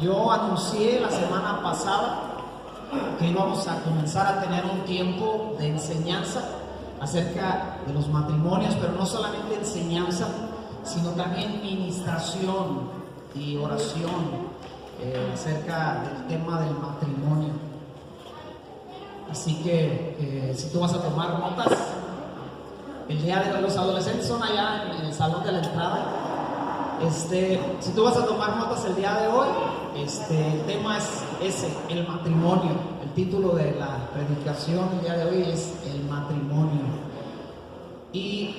Yo anuncié la semana pasada que íbamos a comenzar a tener un tiempo de enseñanza acerca de los matrimonios, pero no solamente enseñanza, sino también ministración y oración acerca del tema del matrimonio. Así que si tú vas a tomar notas, el día de hoy los adolescentes son allá en el salón de la entrada. Si tú vas a tomar notas el día de hoy, el tema es ese, el matrimonio. El título de la predicación el día de hoy es el matrimonio. Y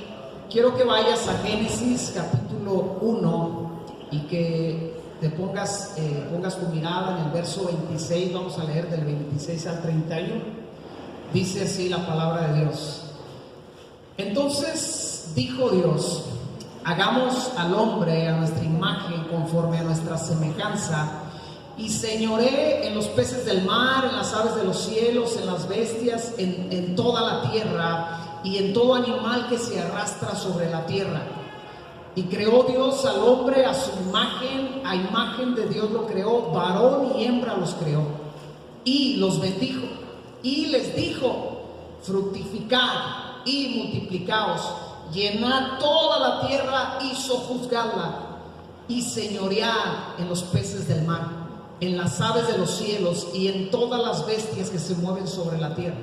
quiero que vayas a Génesis capítulo 1 y que te pongas tu mirada en el verso 26. Vamos a leer del 26 al 31. Dice así la palabra de Dios. Entonces dijo Dios: hagamos al hombre a nuestra imagen, conforme a nuestra semejanza, y señoree en los peces del mar, en las aves de los cielos, en las bestias, en toda la tierra, y en todo animal que se arrastra sobre la tierra. Y creó Dios al hombre a su imagen, a imagen de Dios lo creó, varón y hembra los creó. Y los bendijo, y les dijo: fructificad y multiplicaos, llenad toda la tierra y sojuzgadla, y señoread en los peces del mar, en las aves de los cielos, y en todas las bestias que se mueven sobre la tierra.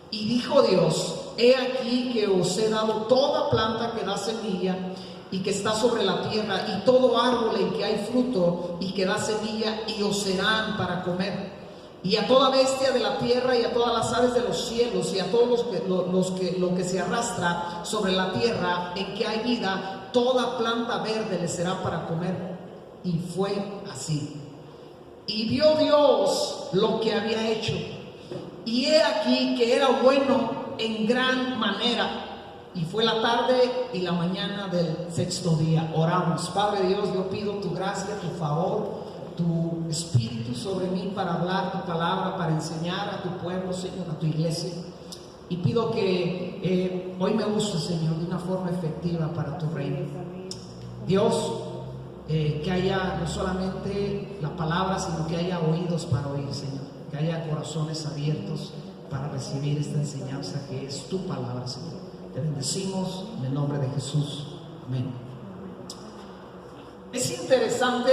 Y dijo Dios: he aquí que os he dado toda planta que da semilla y que está sobre la tierra, y todo árbol en que hay fruto y que da semilla, y os serán para comer. Y a toda bestia de la tierra, y a todas las aves de los cielos, y a todos lo que se arrastra sobre la tierra en que hay vida, toda planta verde les será para comer. Y fue así. Y vio Dios lo que había hecho, y he aquí que era bueno en gran manera. Y fue la tarde y la mañana del sexto día. Oramos. Padre Dios, yo pido tu gracia, tu favor, tu espíritu sobre mí para hablar tu palabra, para enseñar a tu pueblo, Señor, a tu iglesia. Y pido que hoy me uses, Señor, de una forma efectiva para tu reino. Dios, que haya no solamente la palabra, sino que haya oídos para oír, Señor. Que haya corazones abiertos para recibir esta enseñanza que es tu palabra, Señor. Te bendecimos en el nombre de Jesús. Amén. Es interesante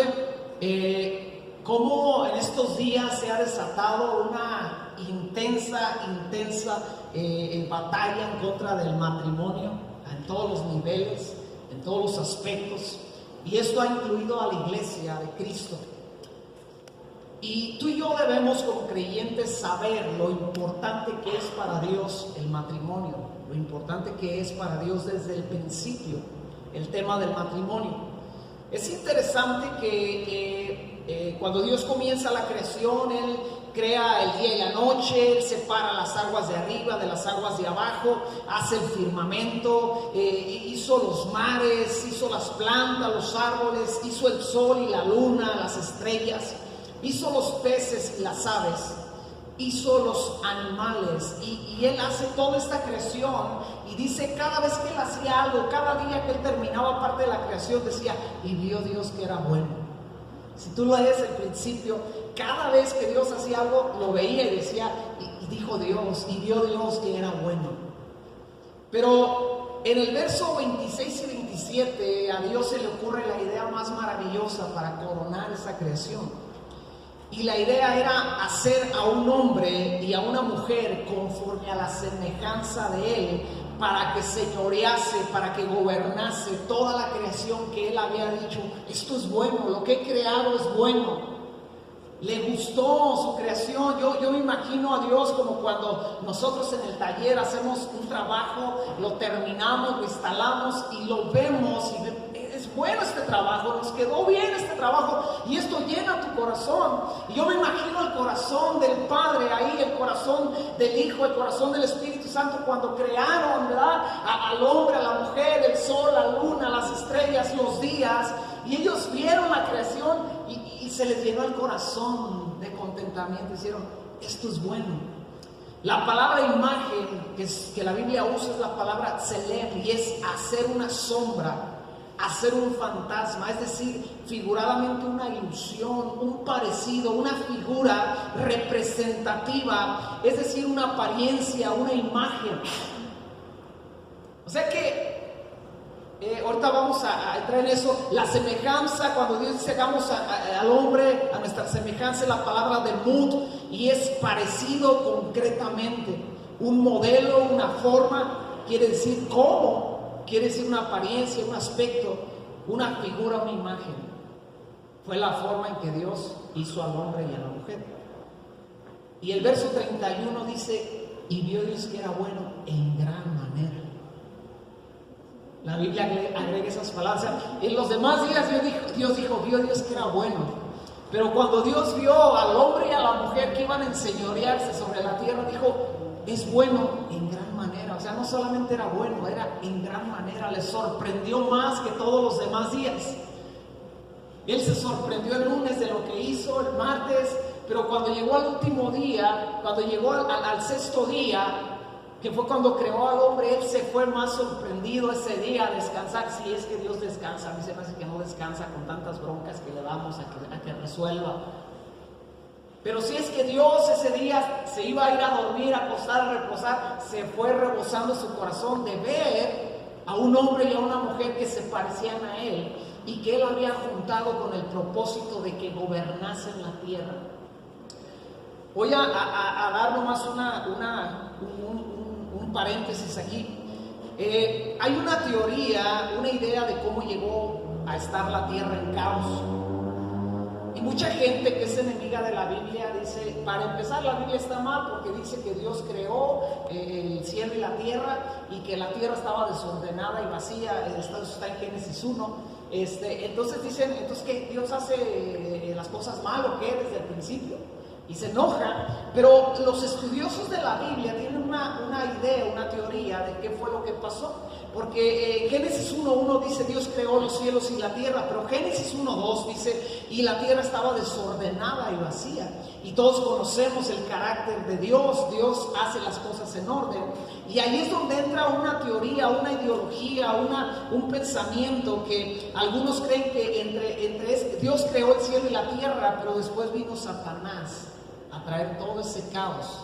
cómo en estos días se ha desatado una intensa batalla en contra del matrimonio en todos los niveles, en todos los aspectos, y esto ha incluido a la iglesia de Cristo. Y tú y yo debemos, como creyentes, saber lo importante que es para Dios el matrimonio, lo importante que es para Dios desde el principio el tema del matrimonio. Es interesante que cuando Dios comienza la creación, Él crea el día y la noche, Él separa las aguas de arriba de las aguas de abajo, hace el firmamento, hizo los mares, hizo las plantas, los árboles, hizo el sol y la luna, las estrellas, hizo los peces y las aves, hizo los animales, y Él hace toda esta creación. Y dice, cada vez que Él hacía algo, cada día que Él terminaba parte de la creación, decía: y vio Dios que era bueno. Si tú lo lees al principio, cada vez que Dios hacía algo, lo veía y decía, y dijo Dios, y vio Dios que era bueno. Pero en el verso 26 y 27 a Dios se le ocurre la idea más maravillosa para coronar esa creación. Y la idea era hacer a un hombre y a una mujer conforme a la semejanza de Él, para que señorease, para que gobernase toda la creación que Él había dicho: esto es bueno, lo que he creado es bueno. Le gustó su creación. Yo me imagino a Dios como cuando nosotros en el taller hacemos un trabajo, lo terminamos, lo instalamos y lo vemos y es bueno este trabajo, nos quedó bien este trabajo, y esto llena tu corazón. Y yo me imagino el corazón del Padre ahí, el corazón del Hijo, el corazón del Espíritu Santo cuando crearon, ¿verdad?, al hombre, a la mujer, el sol, la luna, las estrellas, los días, y ellos vieron la creación y se les llenó el corazón de contentamiento. Hicieron: esto es bueno. La palabra imagen que la Biblia usa es la palabra tselem, y es hacer una sombra, hacer un fantasma, es decir, figuradamente una ilusión, un parecido, una figura representativa, es decir, una apariencia, una imagen. O sea que ahorita vamos a entrar en eso. La semejanza, cuando Dios dice hagamos al hombre a nuestra semejanza, es la palabra de mud, y es parecido concretamente. Un modelo, una forma, quiere decir cómo, quiere decir una apariencia, un aspecto, una figura, una imagen. Fue la forma en que Dios hizo al hombre y a la mujer. Y el verso 31 dice, y vio Dios que era bueno en gran manera. La Biblia agrega esas palabras. En los demás días Dios dijo, vio Dios que era bueno. Pero cuando Dios vio al hombre y a la mujer que iban a enseñorearse sobre la tierra, dijo, es bueno en gran manera. O sea, no solamente era bueno, era en gran manera. Le sorprendió más que todos los demás días. Él se sorprendió el lunes de lo que hizo, el martes, pero cuando llegó al último día, cuando llegó al sexto día, que fue cuando creó al hombre, él se fue más sorprendido ese día a descansar. Si es que Dios descansa, a mí se me hace que no descansa con tantas broncas que le damos a que resuelva. Pero si es que Dios ese día se iba a ir a dormir, a acostar, a reposar, se fue rebosando su corazón de ver a un hombre y a una mujer que se parecían a él y que él había juntado con el propósito de que gobernasen la tierra. Voy a dar nomás un paréntesis aquí. Hay una teoría, una idea de cómo llegó a estar la tierra en caos. Y mucha gente que es enemiga de la Biblia dice, para empezar, la Biblia está mal porque dice que Dios creó el cielo y la tierra y que la tierra estaba desordenada y vacía. Esto está en Génesis 1. Entonces dicen, entonces que Dios hace las cosas mal o qué desde el principio. Y se enoja, pero los estudiosos de la Biblia tienen una idea, una teoría de qué fue lo que pasó. Porque Génesis 1.1 dice Dios creó los cielos y la tierra, pero Génesis 1.2 dice y la tierra estaba desordenada y vacía. Y todos conocemos el carácter de Dios, Dios hace las cosas en orden. Y ahí es donde entra una teoría, una ideología, un pensamiento que algunos creen que Dios creó el cielo y la tierra, pero después vino Satanás a traer todo ese caos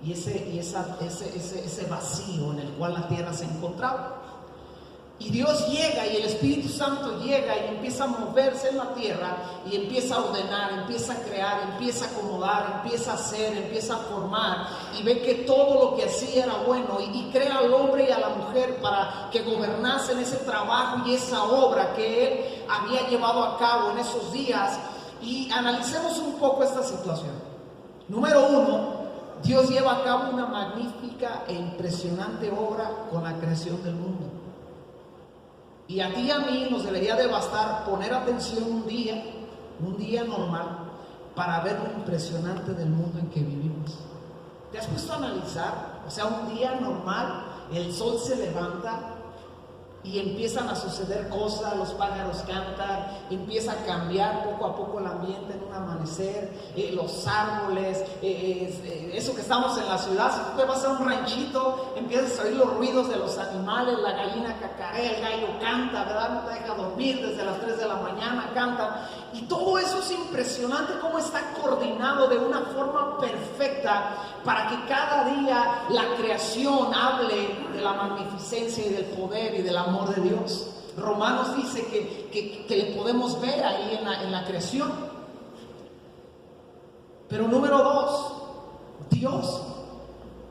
y ese vacío en el cual la tierra se encontraba. Y Dios llega y el Espíritu Santo llega y empieza a moverse en la tierra y empieza a ordenar, empieza a crear, empieza a acomodar, empieza a hacer, empieza a formar, y ve que todo lo que hacía era bueno y crea al hombre y a la mujer para que gobernasen ese trabajo y esa obra que Él había llevado a cabo en esos días. Y analicemos un poco esta situación. Número 1, Dios lleva a cabo una magnífica e impresionante obra con la creación del mundo. Y a ti y a mí nos debería de bastar poner atención un día normal, para ver lo impresionante del mundo en que vivimos. ¿Te has puesto a analizar? O sea, un día normal, el sol se levanta y empiezan a suceder cosas, los pájaros cantan, empieza a cambiar poco a poco el ambiente en un amanecer, los árboles, eso que estamos en la ciudad. Si tú te vas a un ranchito, empiezas a oír los ruidos de los animales, la gallina cacarea, el gallo canta, ¿verdad? No te deja dormir, desde las 3 de la mañana cantan. Y todo eso es impresionante, cómo está coordinado de una forma perfecta para que cada día la creación hable de la magnificencia y del poder y del amor de Dios. Romanos dice que le podemos ver ahí en la creación. Pero número 2, Dios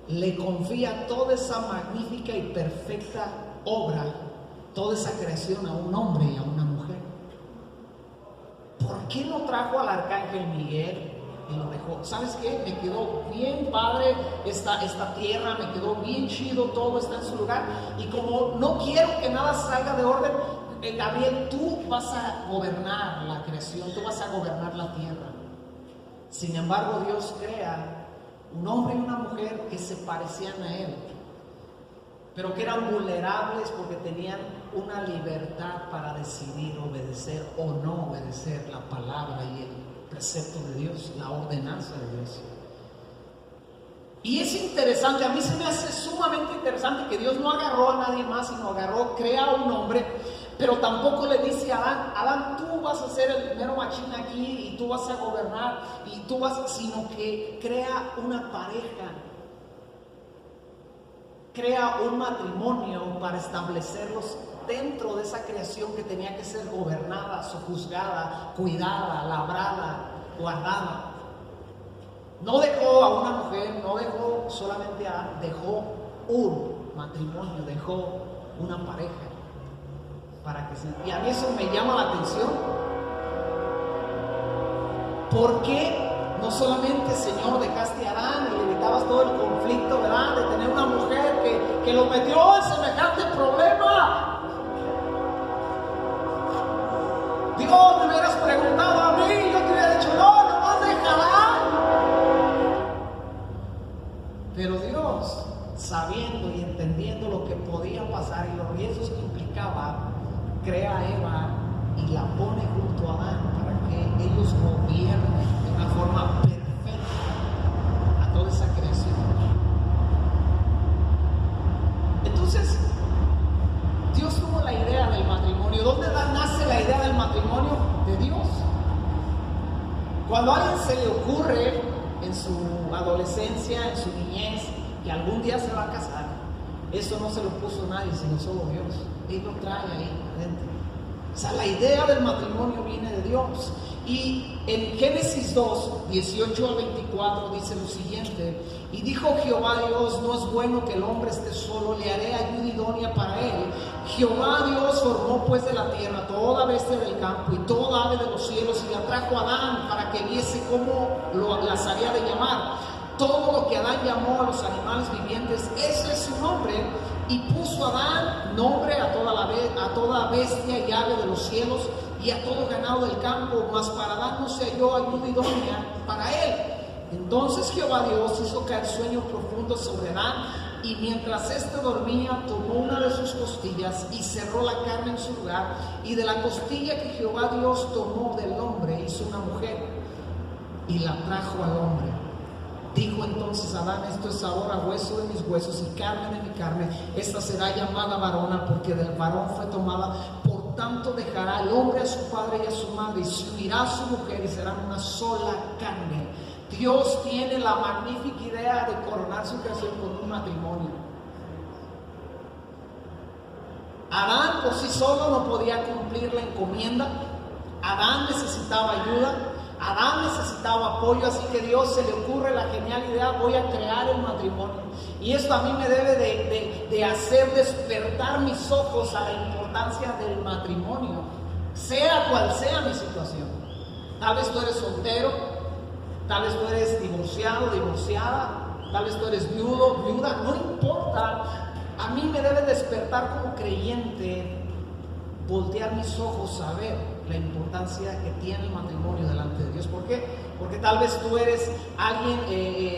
le confía toda esa magnífica y perfecta obra, toda esa creación a un hombre y a una mujer. ¿Por qué no trajo al arcángel Miguel y lo dejó? ¿Sabes qué? Me quedó bien padre esta tierra, me quedó bien chido, todo está en su lugar. Y como no quiero que nada salga de orden, Gabriel, tú vas a gobernar la creación, tú vas a gobernar la tierra. Sin embargo, Dios crea un hombre y una mujer que se parecían a Él, pero que eran vulnerables porque tenían una libertad para decidir obedecer o no obedecer la palabra y el precepto de Dios, la ordenanza de Dios. Y es interesante, a mí se me hace sumamente interesante que Dios no agarró a nadie más, sino crea a un hombre, Pero tampoco le dice a Adán, Adán, tú vas a ser el primero machín aquí y tú vas a gobernar y tú vas, sino que crea una pareja, crea un matrimonio para establecerlos dentro de esa creación que tenía que ser gobernada, sojuzgada, cuidada, labrada, guardada. No dejó a una mujer, no dejó solamente a Adán, dejó un matrimonio, dejó una pareja. Para que se... Y a mí eso me llama la atención. ¿Por qué no solamente, Señor, dejaste a Adán y le evitabas todo el conflicto, ¿verdad? De tener una mujer que lo metió en semejante problema? Dios, me hubieras preguntado a mí, yo te hubiera dicho, no, nomás déjala. Pero Dios, sabiendo y entendiendo lo que podía pasar y los riesgos que implicaba, crea a Eva y la pone junto a Adán para que ellos gobiernen de una forma perfecta a toda esa creación. Entonces, Dios tuvo la idea del matrimonio. ¿Dónde nace la idea del matrimonio? De Dios. Cuando a alguien se le ocurre en su adolescencia, en su niñez, que algún día se va a casar, eso no se lo puso nadie, sino solo Dios. Él lo trae ahí adentro. O sea, la idea del matrimonio viene de Dios. Y en Génesis 2, 18 al 24 dice lo siguiente: y dijo Jehová Dios, no es bueno que el hombre esté solo, le haré ayuda idónea para él. Jehová Dios formó pues de la tierra toda bestia del campo y toda ave de los cielos, y la trajo a Adán para que viese cómo las había de llamar. Todo lo que Adán llamó a los animales vivientes, ese es su nombre. Y puso Adán nombre a toda bestia y ave de los cielos y a todo ganado del campo, mas para Adán no se halló ayuda idónea para él. Entonces Jehová Dios hizo caer sueño profundo sobre Adán, y mientras éste dormía, tomó una de sus costillas y cerró la carne en su lugar, y de la costilla que Jehová Dios tomó del hombre hizo una mujer y la trajo al hombre. Dijo entonces Adán, esto es ahora hueso de mis huesos y carne de mi carne. Esta será llamada varona, porque del varón fue tomada. Por tanto dejará el hombre a su padre y a su madre, y se unirá a su mujer, y serán una sola carne. Dios tiene la magnífica idea de coronar su creación con un matrimonio. Adán por sí solo no podía cumplir la encomienda. Adán necesitaba ayuda. Adán necesitaba apoyo, así que Dios se le ocurre la genial idea: voy a crear el matrimonio. Y esto a mí me debe de hacer despertar mis ojos a la importancia del matrimonio, sea cual sea mi situación. Tal vez tú eres soltero, tal vez tú eres divorciado, divorciada, tal vez tú eres viudo, viuda, no importa. A mí me debe despertar como creyente, voltear mis ojos a ver la importancia que tiene el matrimonio delante de Dios. ¿Por qué? Porque tal vez tú eres alguien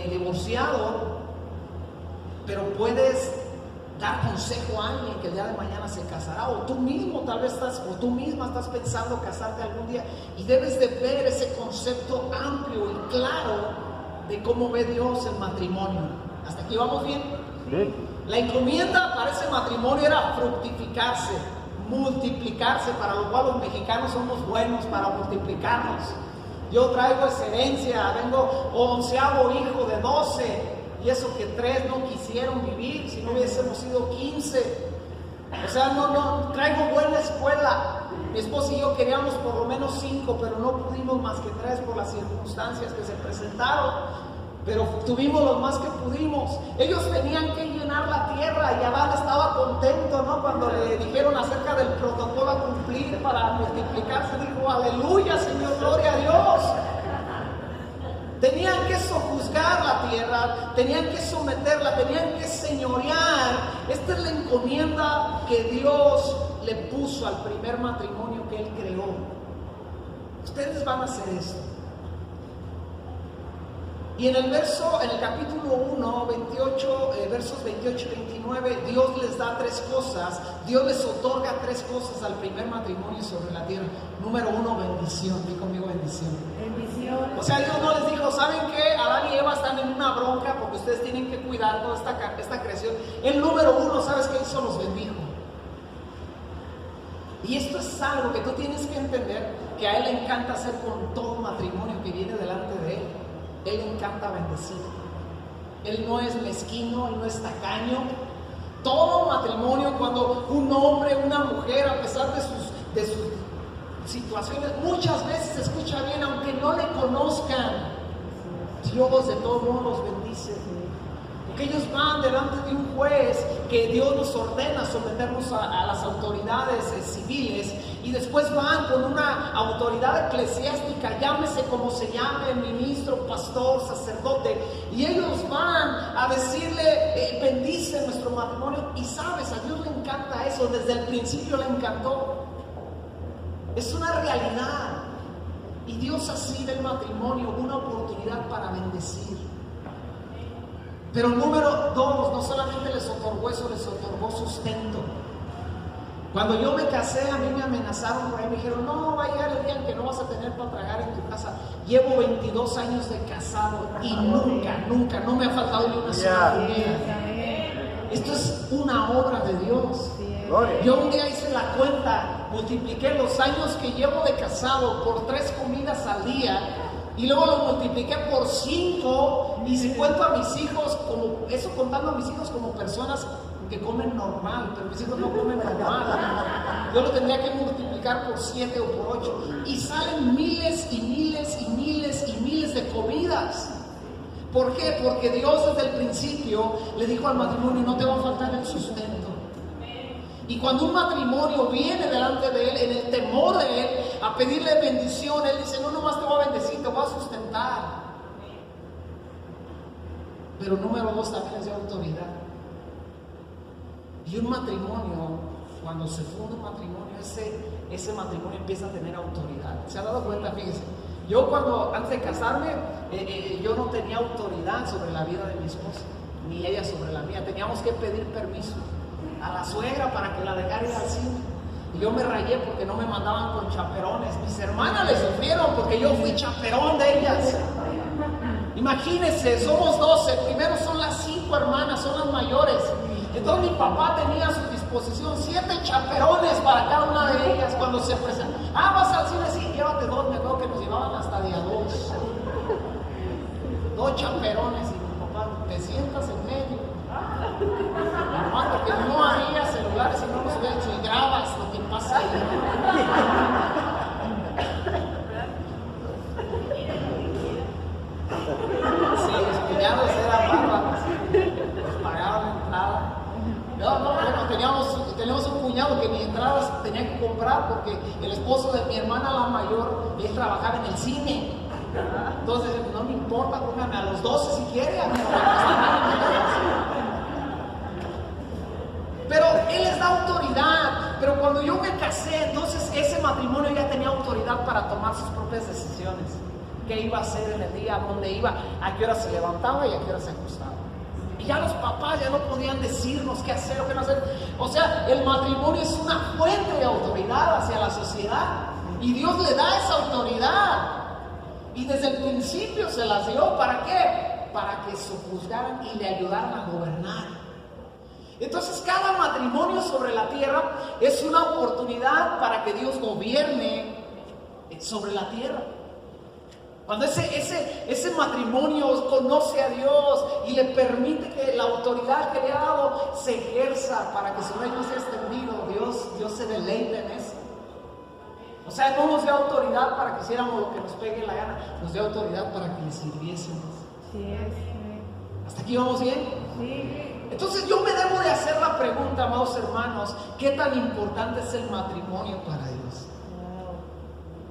divorciado, pero puedes dar consejo a alguien que el día de mañana se casará, o tú mismo tal vez o tú misma estás pensando casarte algún día, y debes de ver ese concepto amplio y claro de cómo ve Dios el matrimonio. ¿Hasta aquí vamos bien? Sí. La encomienda para ese matrimonio era fructificarse, multiplicarse, para lo cual los mexicanos somos buenos para multiplicarnos. Yo traigo esa herencia, vengo 11º hijo de 12, y eso que 3 no quisieron vivir, si no hubiésemos sido 15. O sea, no traigo buena escuela. Mi esposa y yo queríamos por lo menos 5, pero no pudimos más que 3 por las circunstancias que se presentaron. Pero tuvimos los más que pudimos. Ellos tenían que llenar la tierra, y Adán estaba contento, ¿no? Cuando le dijeron acerca del protocolo a cumplir para multiplicarse, dijo: aleluya, Señor, gloria a Dios. Tenían que sojuzgar la tierra, tenían que someterla, tenían que señorear. Esta es la encomienda que Dios le puso al primer matrimonio que Él creó. Ustedes van a hacer esto. Y en el capítulo 1, 28, versos 28 y 29, Dios les da 3 cosas. Dios les otorga 3 cosas al primer matrimonio sobre la tierra. Número 1, bendición. Di conmigo, bendición. Bendición. O sea, Dios no les dijo: ¿saben qué? Adán y Eva están en una bronca porque ustedes tienen que cuidar toda esta creación. El número 1, ¿sabes qué hizo? Los bendijo. Y esto es algo que tú tienes que entender, que a Él le encanta hacer con todo matrimonio que viene delante de Él. Él le encanta bendecir. Él no es mezquino, Él no es tacaño. Todo matrimonio, cuando un hombre, una mujer, a pesar de sus situaciones, muchas veces se escucha bien, aunque no le conozcan, Dios de todos modos los bendice. Porque ellos van delante de un juez que Dios nos ordena someternos a las autoridades civiles, y después van con una autoridad eclesiástica, llámese como se llame, ministro, pastor, sacerdote, y ellos van a decirle, bendice nuestro matrimonio. Y sabes, a Dios le encanta eso, desde el principio le encantó. Es una realidad. Y Dios así del matrimonio una oportunidad para bendecir. Pero número 2, no solamente les otorgó eso, les otorgó sustento. Cuando yo me casé, a mí me amenazaron por ahí, me dijeron, no, va a llegar el día en que no vas a tener para tragar en tu casa. Llevo 22 años de casado y nunca, no me ha faltado ni una sola comida. Esto es una obra de Dios. Yo un día hice la cuenta, multipliqué los años que llevo de casado por 3 comidas al día, y luego lo multipliqué por 5, y si cuento a mis hijos, como eso, contando a mis hijos como personas que comen normal, pero mis hijos no comen normal, yo lo tendría que multiplicar por 7 o por 8, y salen miles y miles y miles y miles de comidas. ¿Por qué? Porque Dios desde el principio le dijo al matrimonio, no te va a faltar el sustento. Y cuando un matrimonio viene delante de Él, en el temor de Él, a pedirle bendición, Él dice, no nomás te voy a bendecir, te voy a sustentar. Pero número 2, también es de autoridad. Y un matrimonio, cuando se funda un matrimonio, ese matrimonio empieza a tener autoridad. ¿Se ha dado cuenta? Fíjese, yo antes de casarme, yo no tenía autoridad sobre la vida de mi esposa, ni ella sobre la mía. Teníamos que pedir permiso a la suegra para que la dejara ir al cine. Y yo me rayé porque no me mandaban con chaperones. Mis hermanas le sufrieron porque yo fui chaperón de ellas. Imagínense, somos 12, primero son las 5 hermanas, son las mayores. Entonces mi papá tenía a su disposición 7 chaperones para cada una de ellas cuando se presentan. Vas al cine, sí, llévate 2, me acuerdo que nos llevaban hasta día 2. 2 chaperones, y mi papá, te sientas en medio. Nomás porque no había celulares y no nos había hecho, y grabas lo que pasa ahí. Sí, los cuñados eran bárbaros, les pagaban la entrada. Bueno, teníamos un cuñado que ni entradas tenía que comprar porque el esposo de mi hermana la mayor, él trabajaba en el cine. Entonces, no me importa, póngame a los 12 si quiere, a mí no me pasa. Pero Él les da autoridad. Pero cuando yo me casé, entonces ese matrimonio ya tenía autoridad para tomar sus propias decisiones. ¿Qué iba a hacer en el día? ¿A dónde iba? ¿A qué hora se levantaba y a qué hora se acostaba? Y ya los papás ya no podían decirnos qué hacer o qué no hacer. O sea, el matrimonio es una fuente de autoridad hacia la sociedad. Y Dios le da esa autoridad. Y desde el principio se las dio. ¿Para qué? Para que sojuzgaran y le ayudaran a gobernar. Entonces cada matrimonio sobre la tierra es una oportunidad para que Dios gobierne sobre la tierra. Cuando ese matrimonio conoce a Dios y le permite que la autoridad que le ha dado se ejerza para que su reino sea extendido, Dios se deleita en eso. O sea, no nos dio autoridad para que hiciéramos lo que nos pegue la gana, nos dio autoridad para que le sirviésemos. Sí. ¿Hasta aquí vamos bien? Sí. Entonces yo me debo de hacer la pregunta, amados hermanos, ¿qué tan importante es el matrimonio para Dios?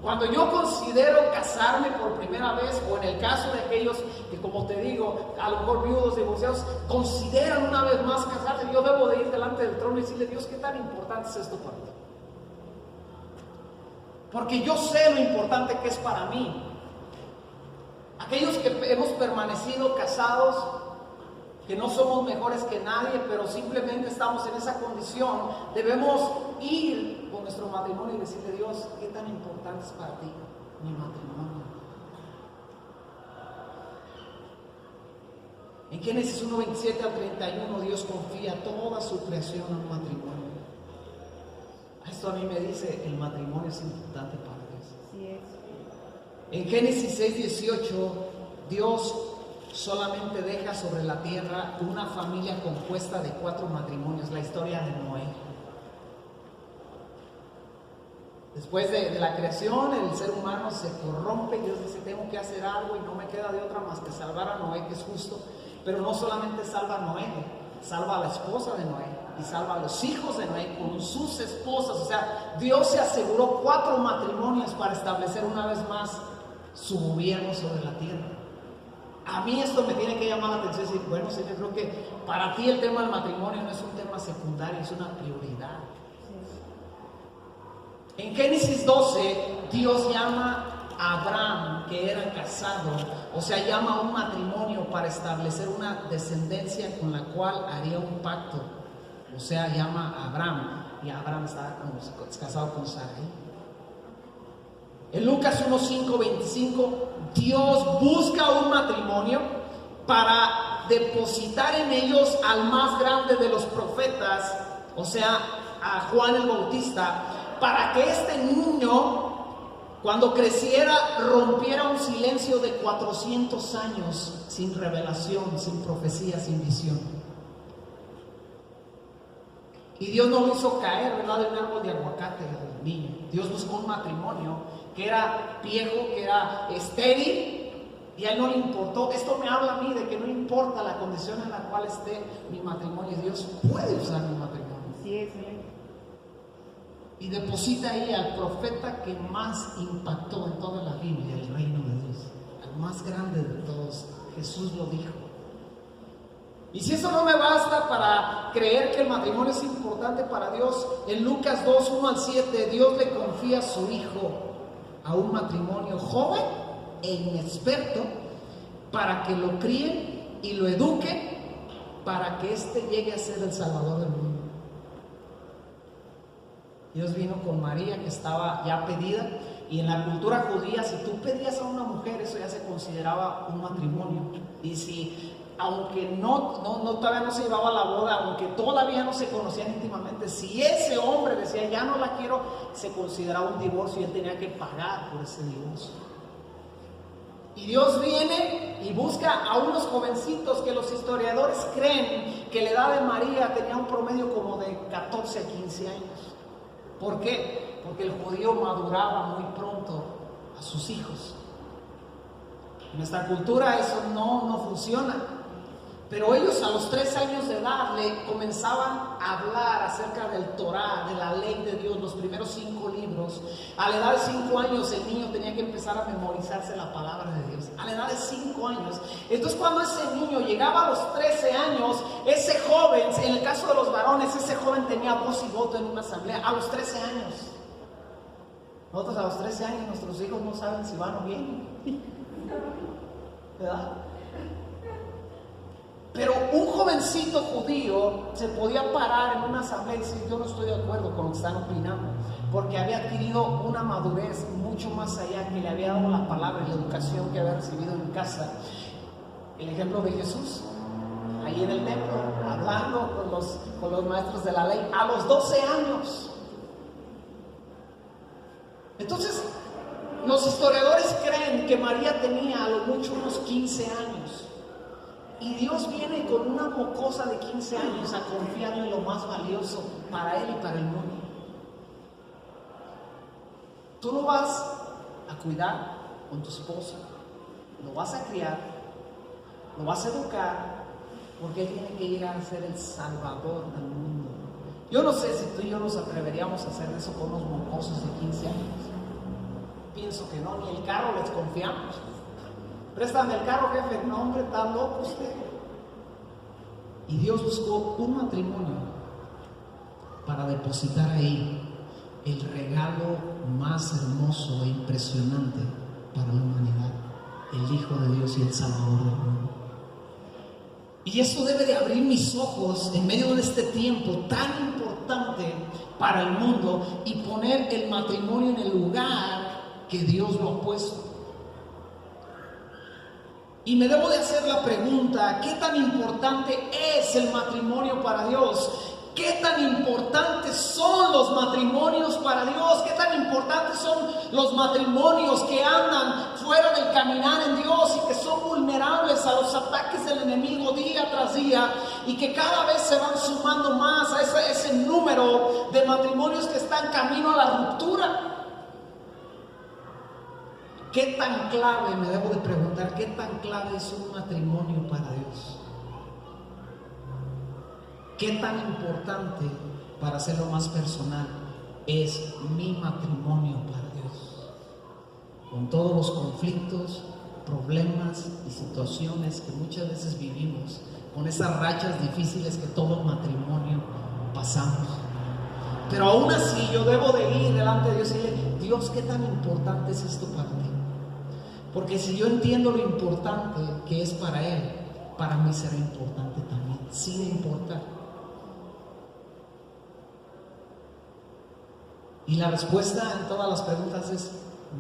Cuando yo considero casarme por primera vez, o en el caso de aquellos que, como te digo, a lo mejor viudos, divorciados, consideran una vez más casarse, yo debo de ir delante del trono y decirle, Dios, ¿qué tan importante es esto para ti? Porque yo sé lo importante que es para mí. Aquellos que hemos permanecido casados, que no somos mejores que nadie, pero simplemente estamos en esa condición, debemos ir con nuestro matrimonio y decirle, Dios, ¿qué tan importante es para ti mi matrimonio? En Génesis 1:27 al 31, Dios confía toda su creación a un matrimonio. Esto a mí me dice, el matrimonio es importante para Dios. Sí es. En Génesis 6:18, Dios solamente deja sobre la tierra una familia compuesta de 4 matrimonios, la historia de Noé. Después de la creación, el ser humano se corrompe y Dios dice, tengo que hacer algo y no me queda de otra más que salvar a Noé, que es justo. Pero no solamente salva a Noé, salva a la esposa de Noé y salva a los hijos de Noé con sus esposas. O sea, Dios se aseguró 4 matrimonios para establecer una vez más su gobierno sobre la tierra. A mí esto me tiene que llamar la atención y decir, bueno, Señor, creo que para ti el tema del matrimonio no es un tema secundario, es una prioridad. En Génesis 12, Dios llama a Abraham, que era casado, o sea, llama a un matrimonio para establecer una descendencia con la cual haría un pacto. O sea, llama a Abraham, y Abraham estaba casado con Sarai. En Lucas 1:5-25, Dios busca un matrimonio para depositar en ellos al más grande de los profetas, o sea, a Juan el Bautista, para que este niño, cuando creciera, rompiera un silencio de 400 años sin revelación, sin profecía, sin visión. Y Dios no lo hizo caer, ¿verdad?, de un árbol de aguacate al niño. Dios buscó un matrimonio que era viejo, que era estéril, y a él no le importó. Esto me habla a mí de que no importa la condición en la cual esté mi matrimonio, Dios puede usar mi matrimonio. Sí, sí. Y deposita ahí al profeta que más impactó en toda la Biblia, el reino de Dios, al más grande de todos. Jesús lo dijo. Y si eso no me basta para creer que el matrimonio es importante para Dios, en Lucas 2:1-7, Dios le confía a su hijo a un matrimonio joven e inexperto para que lo críe y lo eduque para que éste llegue a ser el Salvador del mundo. Dios vino con María, que estaba ya pedida, y en la cultura judía, si tú pedías a una mujer, eso ya se consideraba un matrimonio. Y si, aunque todavía no se llevaba la boda, aunque todavía no se conocían íntimamente, si ese hombre decía, ya no la quiero, se consideraba un divorcio y él tenía que pagar por ese divorcio. Y Dios viene y busca a unos jovencitos que los historiadores creen que la edad de María tenía un promedio como de 14 a 15 años. ¿Por qué? Porque el judío maduraba muy pronto a sus hijos. En nuestra cultura eso no funciona. Pero ellos a los 3 años de edad le comenzaban a hablar acerca del Torá, de la ley de Dios, los primeros 5 libros. A la edad de 5 años el niño tenía que empezar a memorizarse la palabra de Dios. A la edad de 5 años. Entonces cuando ese niño llegaba a los 13 años, ese joven, en el caso de los varones, ese joven tenía voz y voto en una asamblea a los 13 años. Nosotros a los 13 años nuestros hijos no saben si van o vienen. ¿Verdad? Pero un jovencito judío se podía parar en una asamblea y decir, yo no estoy de acuerdo con lo que están opinando, porque había adquirido una madurez mucho más allá, que le había dado la palabra y la educación que había recibido en casa. El ejemplo de Jesús, ahí en el templo, hablando con los maestros de la ley, a los 12 años. Entonces, los historiadores creen que María tenía a lo mucho unos 15 años. Y Dios viene con una mocosa de 15 años a confiarle lo más valioso para él y para el mundo. Tú lo vas a cuidar con tu esposa, lo vas a criar, lo vas a educar, porque él tiene que llegar a ser el Salvador del mundo. Yo no sé si tú y yo nos atreveríamos a hacer eso con unos mocosos de 15 años. Pienso que no, ni el carro les confiamos. Préstame el carro, jefe. No, hombre, está loco usted. Y Dios buscó un matrimonio para depositar ahí el regalo más hermoso e impresionante para la humanidad, el Hijo de Dios y el Salvador del mundo. Y eso debe de abrir mis ojos en medio de este tiempo tan importante para el mundo y poner el matrimonio en el lugar que Dios lo ha puesto. Y me debo de hacer la pregunta, ¿qué tan importante es el matrimonio para Dios? ¿Qué tan importantes son los matrimonios importantes son los matrimonios que andan fuera del caminar en Dios y que son vulnerables a los ataques del enemigo día tras día, y que cada vez se van sumando más a ese número de matrimonios que están camino a la ruptura. ¿Qué tan clave, me debo de preguntar, qué tan clave es un matrimonio para Dios? ¿Qué tan importante, para hacerlo más personal, es mi matrimonio para Dios? Con todos los conflictos, problemas y situaciones que muchas veces vivimos, con esas rachas difíciles que todo matrimonio pasamos. Pero aún así yo debo de ir delante de Dios y decirle: Dios, ¿qué tan importante es esto para ti? Porque si yo entiendo lo importante que es para Él, para mí será importante también, sin importar. Y la respuesta en todas las preguntas es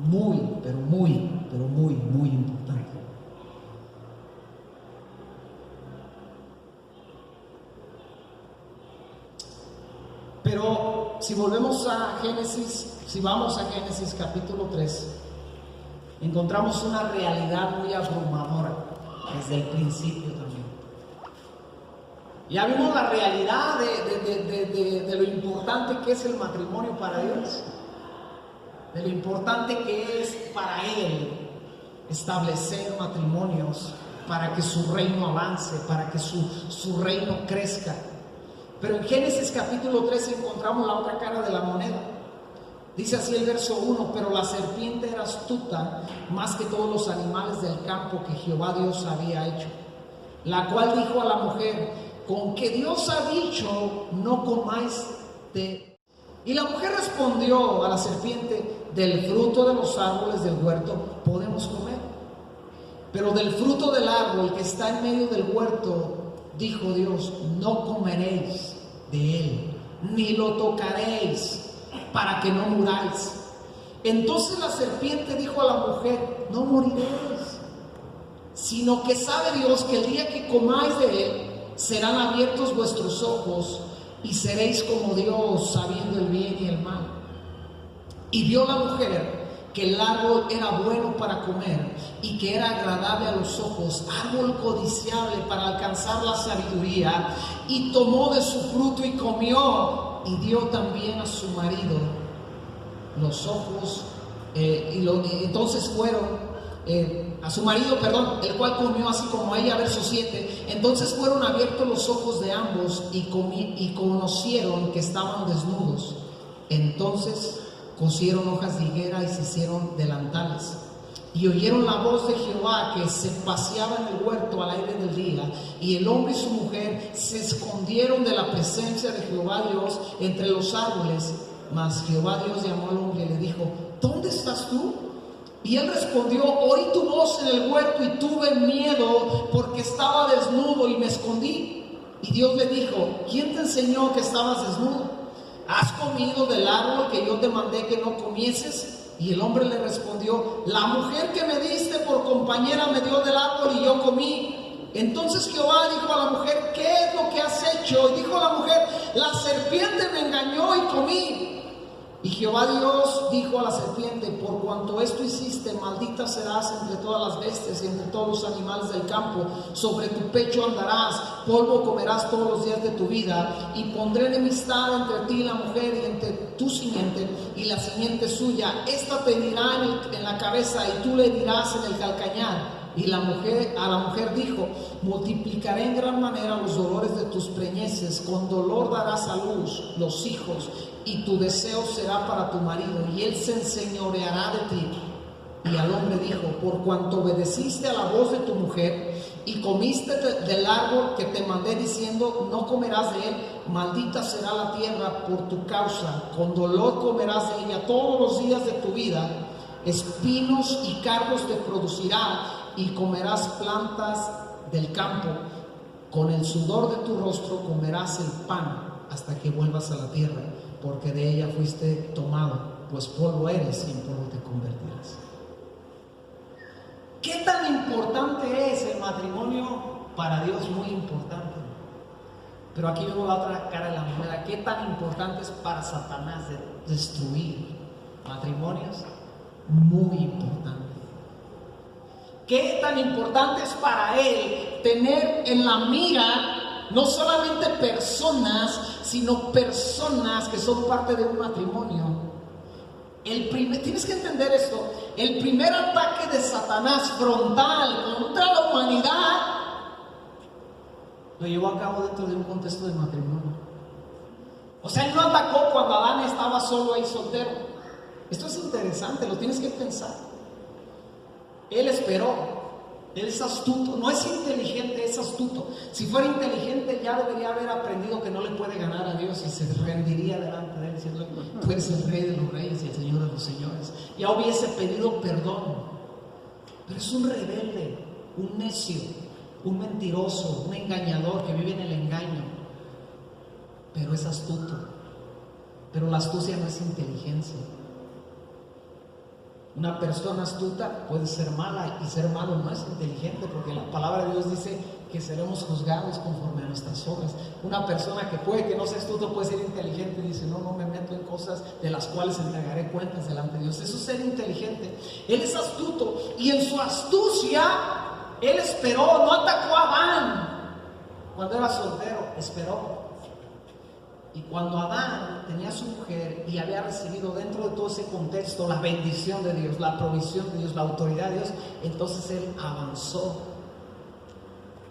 muy, pero muy, pero muy, muy importante. Pero si volvemos a Génesis, si vamos a Génesis capítulo 3, encontramos una realidad muy abrumadora desde el principio también. Ya vimos la realidad de lo importante que es el matrimonio para Dios, de lo importante que es para Él establecer matrimonios para que su reino avance, para que su reino crezca. Pero en Génesis capítulo 3 encontramos la otra cara de la moneda. Dice así el verso 1: pero la serpiente era astuta más que todos los animales del campo que Jehová Dios había hecho, la cual dijo a la mujer: con que Dios ha dicho, no comáis de... Y la mujer respondió a la serpiente: del fruto de los árboles del huerto podemos comer, pero del fruto del árbol que está en medio del huerto, dijo Dios, no comeréis de él, ni lo tocaréis, para que no muráis. Entonces la serpiente dijo a la mujer: no moriréis, sino que sabe Dios que el día que comáis de él, serán abiertos vuestros ojos y seréis como Dios, sabiendo el bien y el mal. Y vio la mujer que el árbol era bueno para comer y que era agradable a los ojos, árbol codiciable para alcanzar la sabiduría, y tomó de su fruto y comió, y dio también a su marido. Los ojos, entonces fueron a su marido, el cual comió así como ella, verso 7. Entonces fueron abiertos los ojos de ambos y conocieron que estaban desnudos. Entonces cosieron hojas de higuera y se hicieron delantales. Y oyeron la voz de Jehová que se paseaba en el huerto al aire del día. Y el hombre y su mujer se escondieron de la presencia de Jehová Dios entre los árboles. Mas Jehová Dios llamó al hombre y le dijo: ¿dónde estás tú? Y él respondió: oí tu voz en el huerto y tuve miedo porque estaba desnudo y me escondí. Y Dios le dijo: ¿quién te enseñó que estabas desnudo? ¿Has comido del árbol que yo te mandé que no comieses? Y el hombre le respondió: la mujer que me diste por compañera me dio del árbol y yo comí. Entonces Jehová dijo a la mujer: ¿qué es lo que has hecho? Y dijo la mujer: la serpiente me engañó y comí. Y Jehová Dios dijo a la serpiente: por cuanto esto hiciste, maldita serás entre todas las bestias y entre todos los animales del campo. Sobre tu pecho andarás, polvo comerás todos los días de tu vida. Y pondré enemistad entre ti y la mujer, y entre tu simiente y la simiente suya. Esta te herirá en la cabeza y tú le dirás en el calcañar. Y a la mujer dijo: multiplicaré en gran manera los dolores de tus preñeces, con dolor darás a luz los hijos, y tu deseo será para tu marido, y él se enseñoreará de ti. Y al hombre dijo: por cuanto obedeciste a la voz de tu mujer, y comiste del árbol que te mandé diciendo, no comerás de él, maldita será la tierra por tu causa, con dolor comerás de ella todos los días de tu vida, espinos y cardos te producirá, y comerás plantas del campo, con el sudor de tu rostro comerás el pan hasta que vuelvas a la tierra, porque de ella fuiste tomado, pues polvo eres y en polvo te convertirás. ¿Qué tan importante es el matrimonio para Dios? Muy importante. Pero aquí vemos la otra cara de la moneda. ¿Qué tan importante es para Satanás de destruir matrimonios, muy importante. ¿Qué tan importante es para él tener en la mira no solamente personas, sino personas que son parte de un matrimonio? Tienes que entender esto, el primer ataque de Satanás frontal contra la humanidad lo llevó a cabo dentro de un contexto de matrimonio. O sea, él no atacó cuando Adán estaba solo ahí soltero. Esto es interesante, lo tienes que pensar. Él esperó. Él es astuto, no es inteligente, es astuto. Si fuera inteligente ya debería haber aprendido que no le puede ganar a Dios y se rendiría delante de él diciendo: tú eres el Rey de los reyes y el Señor de los señores. Ya hubiese pedido perdón. Pero es un rebelde, un necio, un mentiroso, un engañador que vive en el engaño. Pero es astuto. Pero la astucia no es inteligencia. Una persona astuta puede ser mala, y ser malo no es inteligente, porque la palabra de Dios dice que seremos juzgados conforme a nuestras obras. Una persona que puede que no sea astuto puede ser inteligente y dice: no me meto en cosas de las cuales entregaré cuentas delante de Dios. Eso es ser inteligente. Él es astuto, y en su astucia él esperó, no atacó a Adán cuando era soltero, esperó. Y cuando Adán tenía a su mujer y había recibido dentro de todo ese contexto la bendición de Dios, la provisión de Dios, la autoridad de Dios, entonces él avanzó,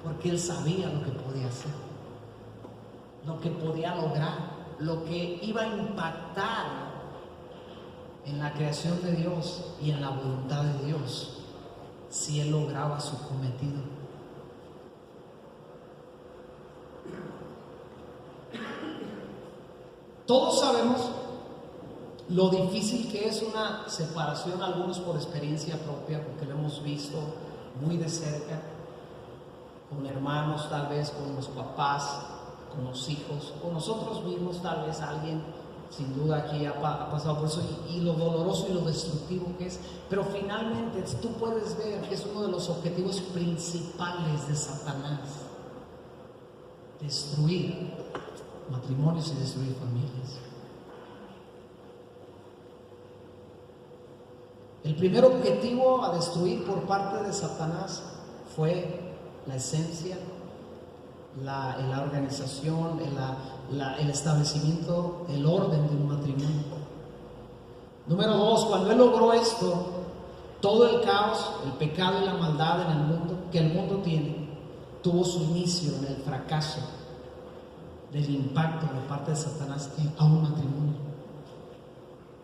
porque él sabía lo que podía hacer, lo que podía lograr, lo que iba a impactar en la creación de Dios y en la voluntad de Dios si él lograba su cometido. Todos sabemos lo difícil que es una separación, algunos por experiencia propia, porque lo hemos visto muy de cerca, con hermanos tal vez, con los papás, con los hijos, con nosotros mismos tal vez. Alguien sin duda aquí ha pasado por eso, y lo doloroso y lo destructivo que es. Pero finalmente tú puedes ver que es uno de los objetivos principales de Satanás: destruir matrimonios y destruir familias. El primer objetivo a destruir por parte de Satanás fue la esencia, la organización, el establecimiento, el orden de un matrimonio. Número 2, cuando él logró esto, todo el caos, el pecado y la maldad en el mundo, que el mundo tiene, tuvo su inicio en el fracaso del impacto de parte de Satanás a un matrimonio.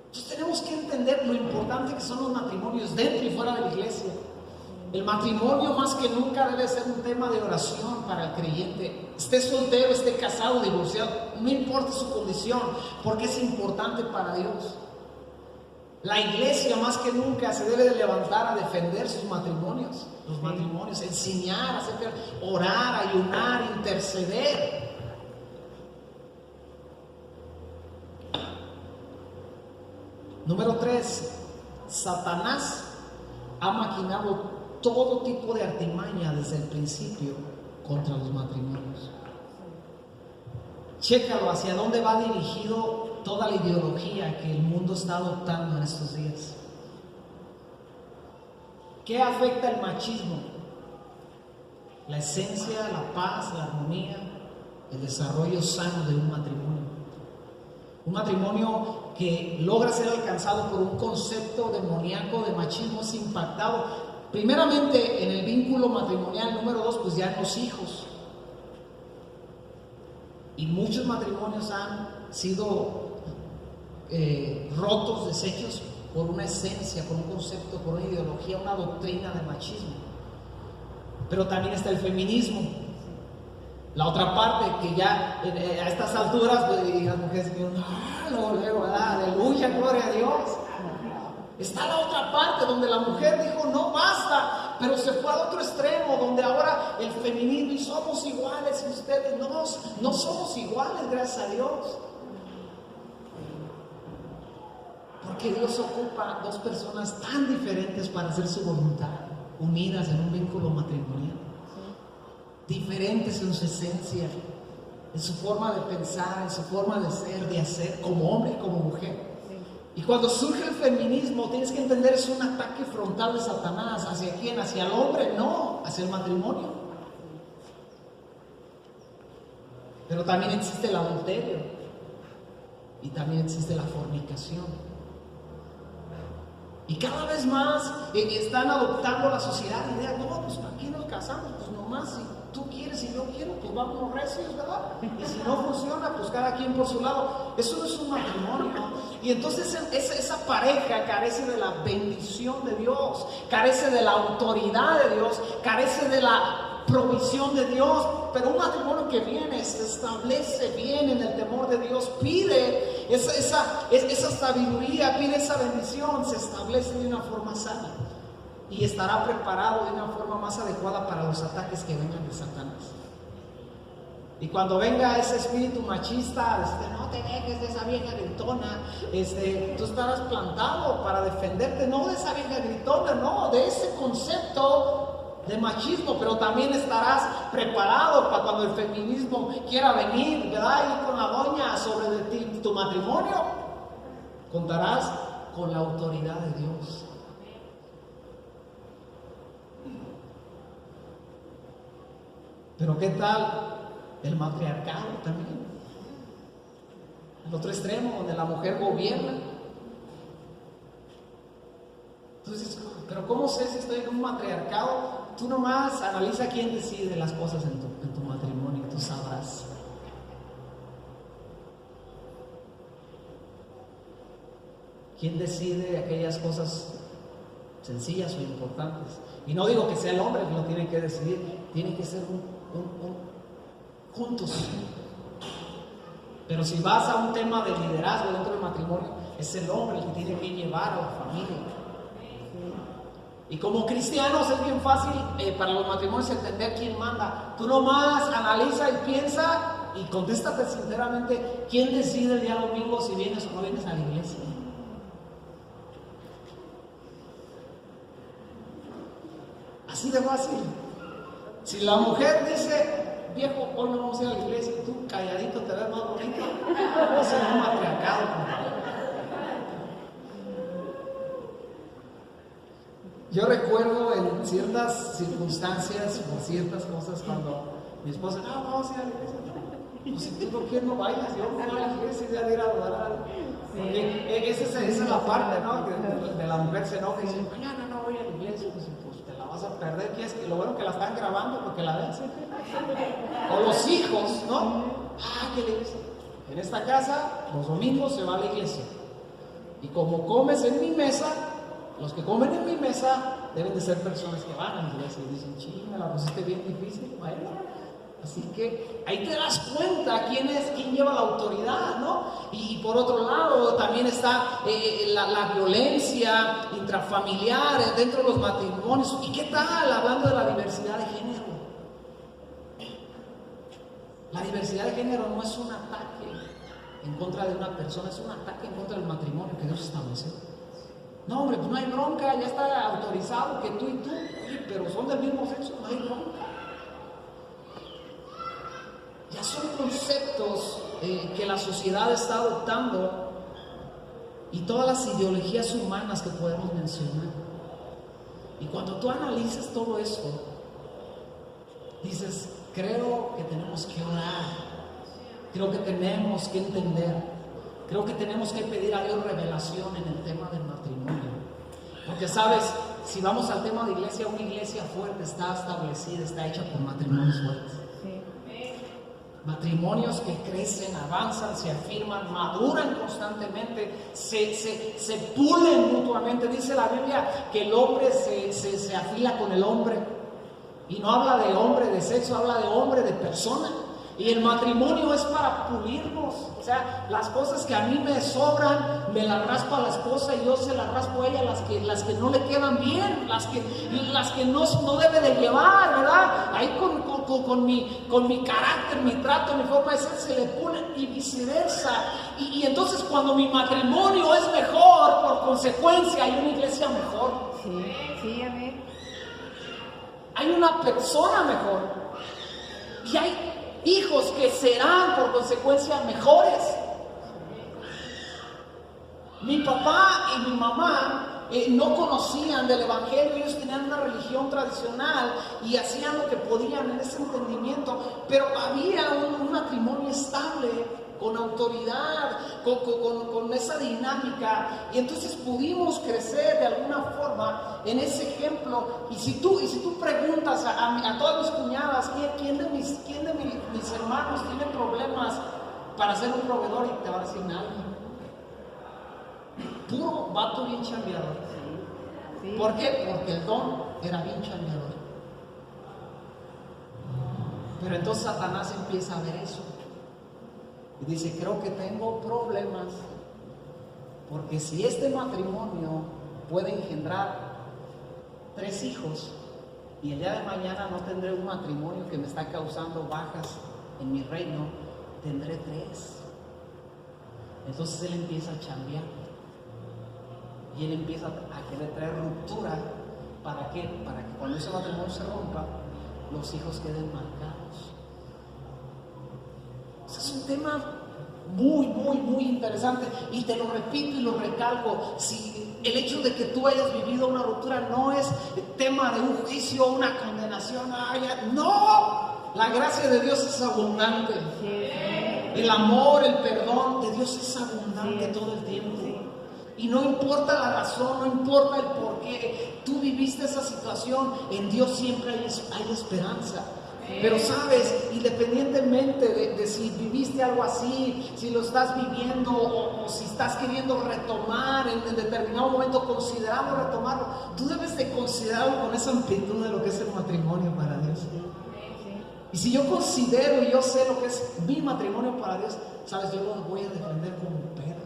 Entonces tenemos que entender lo importante que son los matrimonios dentro y fuera de la iglesia. El matrimonio más que nunca debe ser un tema de oración para el creyente. Esté soltero, esté casado, divorciado, no importa su condición, porque es importante para Dios. La iglesia más que nunca se debe de levantar a defender sus matrimonios, los matrimonios, enseñar, orar, ayunar, interceder. Número 3, Satanás ha maquinado todo tipo de artimaña desde el principio contra los matrimonios. Chécalo hacia dónde va dirigido toda la ideología que el mundo está adoptando en estos días. ¿Qué afecta el machismo? La esencia, la paz, la armonía, el desarrollo sano de un matrimonio. Un matrimonio que logra ser alcanzado por un concepto demoníaco de machismo es impactado primeramente en el vínculo matrimonial. Número 2, pues ya en los hijos. Y muchos matrimonios han sido rotos, deshechos por una esencia, por un concepto, por una ideología, una doctrina de machismo. Pero también está el feminismo. La otra parte que ya a estas alturas las mujeres dijeron: luego, aleluya, gloria a Dios. Está la otra parte donde la mujer dijo: no basta, pero se fue al otro extremo, donde ahora el feminismo y somos iguales, y ustedes no somos iguales, gracias a Dios. Porque Dios ocupa dos personas tan diferentes para hacer su voluntad, unidas en un vínculo matrimonial. Diferentes en su esencia, en su forma de pensar, en su forma de ser, de hacer, como hombre y como mujer. Y cuando surge el feminismo, tienes que entender, es un ataque frontal de Satanás. ¿Hacia quién? ¿Hacia el hombre? No, hacia el matrimonio. Pero también existe el adulterio y también existe la fornicación. Y cada vez más están adoptando la sociedad la idea, no, pues ¿para qué nos casamos? Pues nomás si tú quieres y yo quiero, pues vámonos recios, ¿verdad? Y si no funciona, pues cada quien por su lado. Eso no es un matrimonio. Y entonces esa pareja carece de la bendición de Dios, carece de la autoridad de Dios, carece de la provisión de Dios. Pero un matrimonio que viene, se establece bien en el temor de Dios, pide esa sabiduría, pide esa bendición, se establece de una forma sana y estará preparado de una forma más adecuada para los ataques que vengan de Satanás. Y cuando venga ese espíritu machista, no te dejes de esa vieja gritona, tú estarás plantado para defenderte, no de esa vieja gritona, no, de ese concepto de machismo, pero también estarás preparado para cuando el feminismo quiera venir, ¿verdad? Y con la doña sobre tu matrimonio, contarás con la autoridad de Dios. Pero ¿qué tal el matriarcado también? El otro extremo, donde la mujer gobierna. Entonces, pero ¿cómo sé si estoy en un matriarcado? Tú nomás analiza quién decide las cosas en tu matrimonio, tú sabrás. ¿Quién decide aquellas cosas sencillas o importantes? Y no digo que sea el hombre que lo tiene que decidir, tiene que ser juntos. Pero si vas a un tema de liderazgo dentro del matrimonio, es el hombre el que tiene que llevar a la familia. Y como cristianos es bien fácil para los matrimonios entender quién manda. Tú nomás analiza y piensa y contéstate sinceramente, ¿quién decide el día domingo si vienes o no vienes a la iglesia? Así de fácil. Si la mujer dice, viejo, hoy no vamos a ir a la iglesia, y tú calladito te ves más bonito, no es un matriarcado. Yo recuerdo en ciertas circunstancias, por ciertas cosas, cuando mi esposa, no, vamos a ir a la iglesia. Pues si tú por qué no vayas, yo voy a la iglesia y de ir a adorar. Esa es la parte, ¿no? De la mujer se enoja y dice, mañana no voy a la iglesia. Pues te la vas a perder. ¿Quieres que lo bueno que la están grabando porque la veas? O los hijos, ¿no? ¿Qué le dice? En esta casa, los domingos se va a la iglesia. Y como comes en mi mesa, los que comen en mi mesa deben de ser personas que van a la iglesia y dicen, me la pusiste bien difícil, bueno. Así que ahí te das cuenta quién lleva la autoridad, ¿no? Y por otro lado también está la violencia intrafamiliar dentro de los matrimonios. ¿Y qué tal hablando de la diversidad de género? La diversidad de género no es un ataque en contra de una persona, es un ataque en contra del matrimonio que Dios estableció. No, hombre, pues no hay bronca, ya está autorizado que tú y tú, oye, pero son del mismo sexo, no hay bronca. Ya son conceptos que la sociedad está adoptando y todas las ideologías humanas que podemos mencionar. Y cuando tú analizas todo esto, dices, creo que tenemos que orar, creo que tenemos que entender, creo que tenemos que pedir a Dios revelación en el tema del matrimonio. Porque sabes, si vamos al tema de iglesia, una iglesia fuerte está establecida, está hecha por matrimonios fuertes. Matrimonios que crecen, avanzan, se afirman, maduran constantemente, se pulen mutuamente. Dice la Biblia que el hombre se afila con el hombre. Y no habla de hombre de sexo, habla de hombre de persona. Y el matrimonio es para pulirnos. O sea, las cosas que a mí me sobran, me las raspa a la esposa y yo se las raspo a ella, las que no le quedan bien, las que no debe de llevar, ¿verdad? Ahí con mi carácter, mi trato, mi forma de ser, se le pulen y viceversa. Y entonces cuando mi matrimonio es mejor, por consecuencia hay una iglesia mejor. Sí, amén. Hay una persona mejor. Y hay hijos que serán por consecuencia mejores. Mi papá y mi mamá no conocían del evangelio, ellos tenían una religión tradicional y hacían lo que podían en ese entendimiento, pero había un matrimonio estable, con autoridad, con esa dinámica, y entonces pudimos crecer de alguna forma en ese ejemplo. Y si tú preguntas a todas mis cuñadas, ¿quién de mis hermanos tiene problemas para ser un proveedor? Y te va a decir nadie. Puro vato bien chambeador. Sí. ¿Por qué? Porque el don era bien chambeador. Pero entonces Satanás empieza a ver eso y dice, creo que tengo problemas, porque si este matrimonio puede engendrar 3 hijos y el día de mañana no tendré un matrimonio que me está causando bajas en mi reino, tendré 3. Entonces él empieza a chambear y él empieza a querer traer ruptura. ¿Para qué? Para que cuando ese matrimonio se rompa, los hijos queden marcados. Es un tema muy interesante, y te lo repito y lo recalco. Si el hecho de que tú hayas vivido una ruptura no es tema de un juicio, una condenación, no, la gracia de Dios es abundante, el amor, el perdón de Dios es abundante todo el tiempo, y no importa la razón, no importa el por qué tú viviste esa situación, en Dios siempre hay esperanza. Pero sabes, independientemente de si viviste algo así, si lo estás viviendo o si estás queriendo retomar en determinado momento, considerando retomarlo, tú debes de considerarlo con esa amplitud de lo que es el matrimonio para Dios. Y si yo considero y yo sé lo que es mi matrimonio para Dios, sabes, yo lo voy a defender como un perro.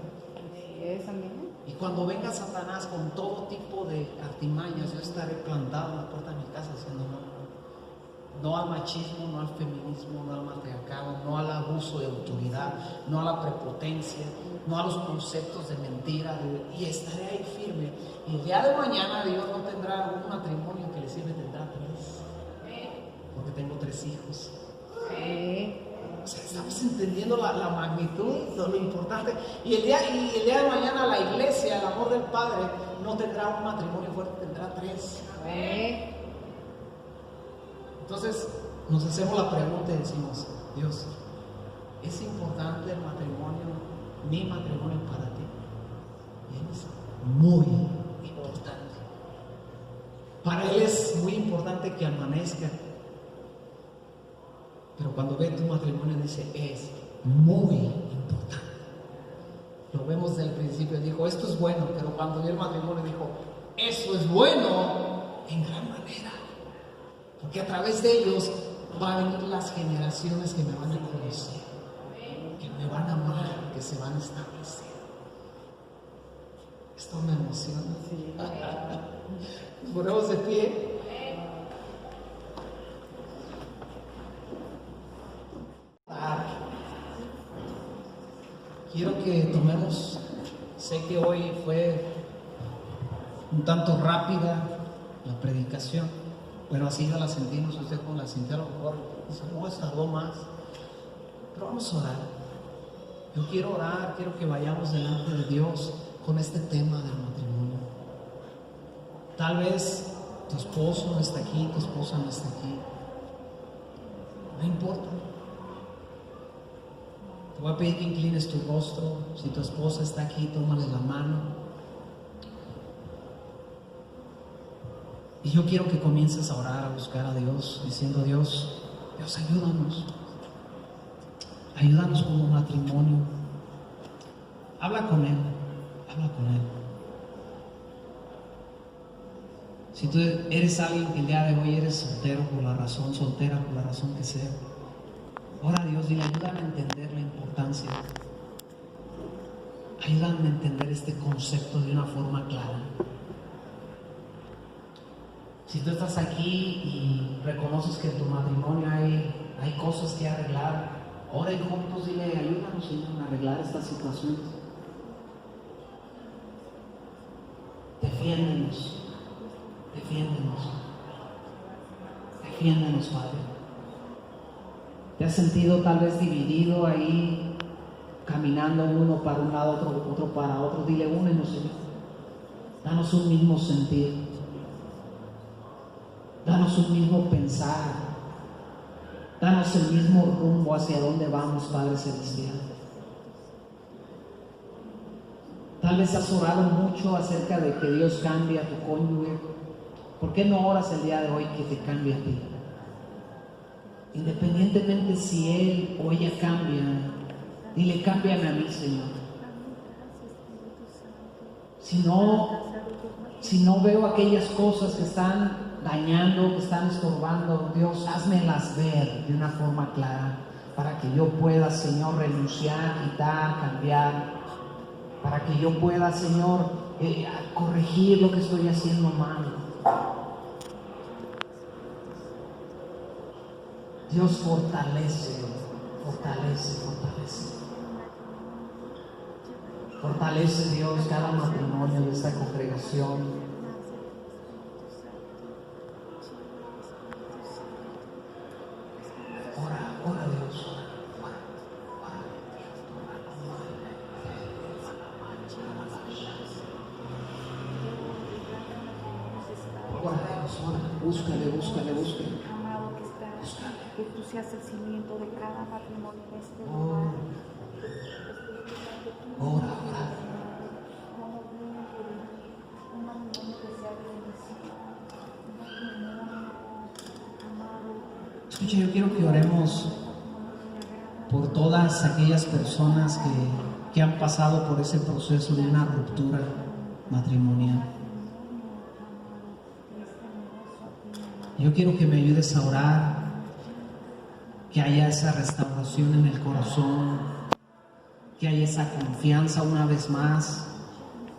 Y cuando venga Satanás con todo tipo de artimañas, yo estaré plantado en la puerta de mi casa diciendo no al machismo, no al feminismo, no al matriarcado, no al abuso de autoridad, no a la prepotencia, no a los conceptos de mentira, y estaré ahí firme. Y el día de mañana Dios no tendrá un matrimonio que le sirve, tendrá 3, porque tengo 3 hijos. O sea, estamos entendiendo la magnitud, lo importante. Y el día de mañana la iglesia, el amor del Padre, no tendrá un matrimonio fuerte, tendrá 3. Entonces nos hacemos la pregunta y decimos, Dios, ¿es importante el matrimonio, mi matrimonio para ti? Y Él es muy importante. Para Él es muy importante que amanezca. Pero cuando ve tu matrimonio dice, es muy importante. Lo vemos desde el principio, dijo, esto es bueno, pero cuando vio el matrimonio dijo, eso es bueno en gran manera. Porque a través de ellos van a venir las generaciones que me van a conocer, que me van a amar, que se van a establecer. Esto me emociona. Ponemos de pie. Quiero que tomemos, sé que hoy fue un tanto rápida la predicación. Bueno, así ya la sentimos, usted con la sintió a lo mejor, dice, no, tardó más. Pero vamos a orar. Yo quiero orar, quiero que vayamos delante de Dios con este tema del matrimonio. Tal vez tu esposo no está aquí, tu esposa no está aquí. No importa. Te voy a pedir que inclines tu rostro. Si tu esposa está aquí, tómale la mano. Y yo quiero que comiences a orar, a buscar a Dios, diciendo, Dios, ayúdanos. Ayúdanos como matrimonio. Habla con Él. Si tú eres alguien que el día de hoy eres soltera por la razón que sea, ora a Dios, dile, ayúdame a entender la importancia. Ayúdame a entender este concepto de una forma clara. Si tú estás aquí y reconoces que en tu matrimonio hay cosas que arreglar, oren juntos, dile, ayúdanos, Señor, a arreglar esta situación. Defiéndenos, Padre. ¿Te has sentido tal vez dividido ahí, caminando uno para un lado, otro para otro. Dile, únenos, Señor. Danos un mismo sentir. Danos un mismo pensar. Danos el mismo rumbo hacia donde vamos, Padre Celestial. Tal vez has orado mucho acerca de que Dios cambie a tu cónyuge. ¿Por qué no oras el día de hoy que te cambie a ti? Independientemente si él o ella cambia, dile, cámbiame a mí, Señor. Si no veo aquellas cosas que están dañando, que están estorbando, Dios, házmelas ver de una forma clara, para que yo pueda, Señor, renunciar, quitar, cambiar, para que yo pueda, Señor, corregir lo que estoy haciendo mal. Dios fortalece. Fortalece, Dios, cada matrimonio de esta congregación. Ora, Dios. Búscale. Amado, que tú seas el cimiento de cada matrimonio en este lugar. Ora. Escucha, yo quiero que oremos por todas aquellas personas que han pasado por ese proceso de una ruptura matrimonial. Yo quiero que me ayudes a orar, que haya esa restauración en el corazón, que haya esa confianza una vez más,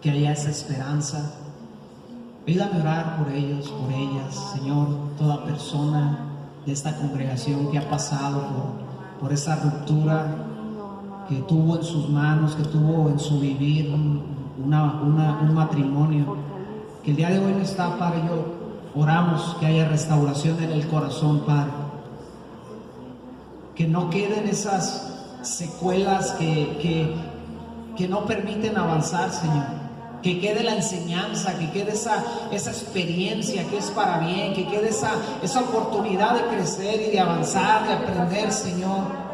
que haya esa esperanza. Ayúdame a orar por ellos, por ellas, Señor, toda persona de esta congregación que ha pasado por esa ruptura, que tuvo en sus manos, que tuvo en su vivir un matrimonio, que el día de hoy no está, Padre. Yo oramos que haya restauración en el corazón, Padre, que no queden esas secuelas que no permiten avanzar, Señor, que quede la enseñanza, que quede esa experiencia que es para bien, que quede esa oportunidad de crecer y de avanzar, de aprender, Señor.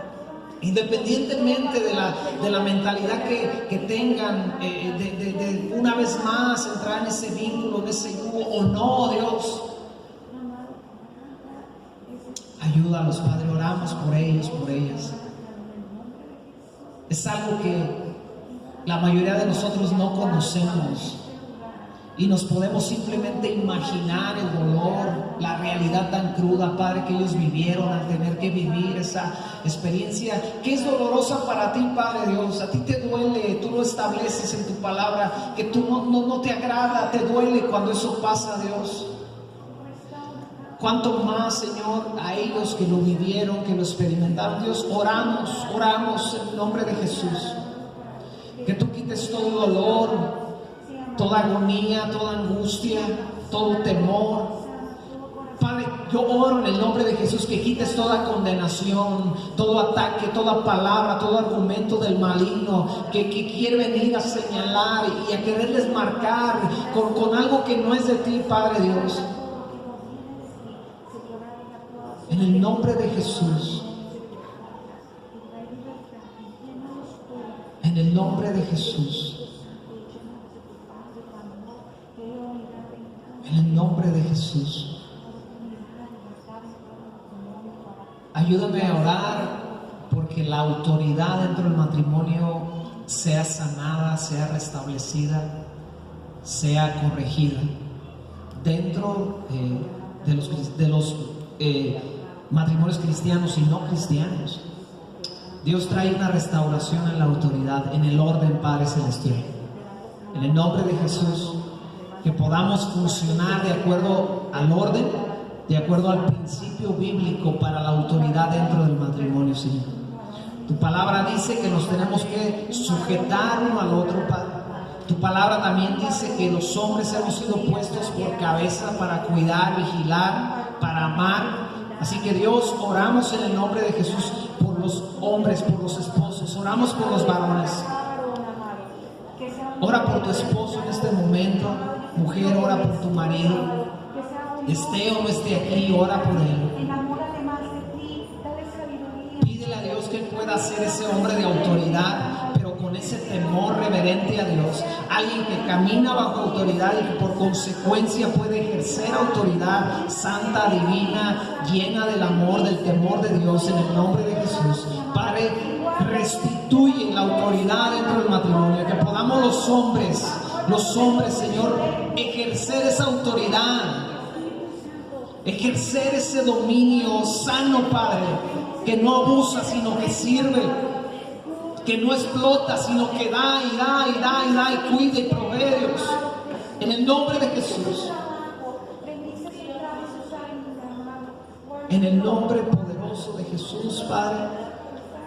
Independientemente de la mentalidad que tengan, de una vez más entrar en ese vínculo, en ese yugo o no, Dios. Ayúdalos, Padre, oramos por ellos, por ellas. Es algo que la mayoría de nosotros no conocemos y nos podemos simplemente imaginar el dolor, la realidad tan cruda, Padre, que ellos vivieron al tener que vivir esa experiencia que es dolorosa para ti, Padre Dios. A ti te duele, tú lo estableces en tu palabra, que tú no te agrada, te duele cuando eso pasa, Dios. Cuánto más, Señor, a ellos que lo vivieron, que lo experimentaron. Dios, oramos en el nombre de Jesús, que tú quites todo dolor, toda agonía, toda angustia, todo temor. Padre, yo oro en el nombre de Jesús que quites toda condenación, todo ataque, toda palabra, todo argumento del maligno que quiere venir a señalar y a quererles marcar con algo que no es de ti, Padre Dios. En el nombre de Jesús. En el nombre de Jesús. En el nombre de Jesús. Ayúdame a orar porque la autoridad dentro del matrimonio sea sanada, sea restablecida, sea corregida dentro de los matrimonios cristianos y no cristianos. Dios trae una restauración en la autoridad, en el orden, Padre Celestial. En el nombre de Jesús, que podamos funcionar de acuerdo al orden, de acuerdo al principio bíblico para la autoridad dentro del matrimonio, Señor. Tu palabra dice que nos tenemos que sujetar uno al otro, Padre. Tu palabra también dice que los hombres hemos sido puestos por cabeza para cuidar, vigilar, para amar. Así que Dios, oramos en el nombre de Jesús por los hombres, por los esposos. Oramos por los varones. Ora por tu esposo en este momento. Mujer, ora por tu marido. Esté o no esté aquí, ora por él. Pídele a Dios que él pueda ser ese hombre de autoridad, pero con ese temor reverente a Dios. Alguien que camina bajo autoridad y que por consecuencia puede ejercer autoridad santa, divina, llena del amor, del temor de Dios, en el nombre de Jesús. Padre, restituye la autoridad dentro del matrimonio, que podamos los hombres, Señor, ejercer esa autoridad, ejercer ese dominio sano, Padre, que no abusa, sino que sirve, que no explota, sino que da y da y da y da y cuida y provee, Dios, en el nombre de Jesús. En el nombre poderoso de Jesús, Padre,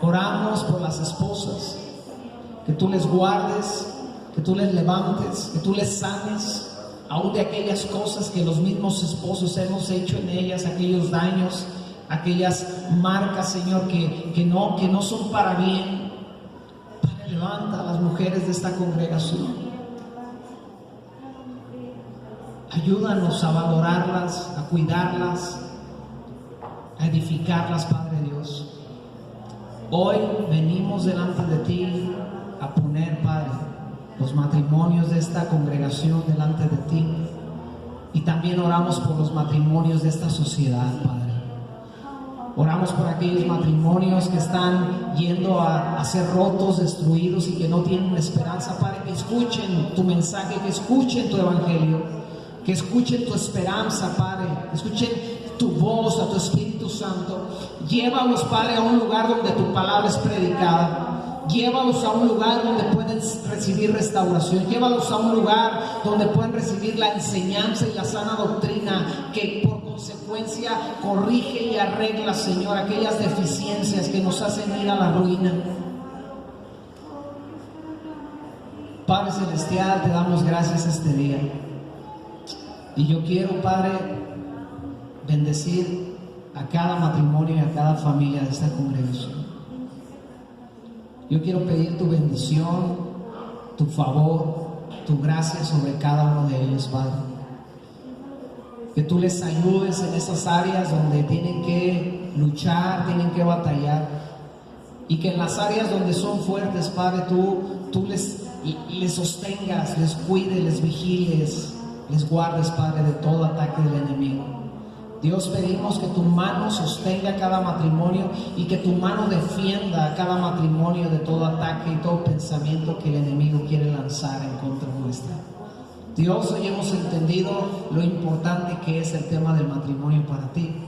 oramos por las esposas, que tú les guardes, que tú les levantes, que tú les sanes, aún de aquellas cosas que los mismos esposos hemos hecho en ellas, aquellos daños, aquellas marcas, Señor, que no son para bien. Padre, levanta a las mujeres de esta congregación. Ayúdanos a valorarlas, a cuidarlas, a edificarlas, Padre Dios. Hoy venimos delante de ti a poner, Padre, los matrimonios de esta congregación delante de ti, y también oramos por los matrimonios de esta sociedad, Padre. Oramos por aquellos matrimonios que están yendo a ser rotos, destruidos y que no tienen esperanza, Padre. Que escuchen tu mensaje, que escuchen tu evangelio, que escuchen tu esperanza, Padre, que escuchen tu voz, a tu Espíritu Santo. Llévalos, Padre, a un lugar donde tu palabra es predicada. Llévalos a un lugar donde pueden recibir restauración. Llévalos a un lugar donde pueden recibir la enseñanza y la sana doctrina, que por consecuencia corrige y arregla, Señor, aquellas deficiencias que nos hacen ir a la ruina. Padre Celestial, te damos gracias este día. Y yo quiero, Padre, bendecir a cada matrimonio y a cada familia de esta congregación. Yo quiero pedir tu bendición, tu favor, tu gracia sobre cada uno de ellos, Padre. Que tú les ayudes en esas áreas donde tienen que luchar, tienen que batallar. Y que en las áreas donde son fuertes, Padre, tú les sostengas, les cuides, les vigiles, les guardes, Padre, de todo ataque del enemigo. Dios, pedimos que tu mano sostenga cada matrimonio y que tu mano defienda a cada matrimonio de todo ataque y todo pensamiento que el enemigo quiere lanzar en contra nuestra. Dios, hoy hemos entendido lo importante que es el tema del matrimonio para ti.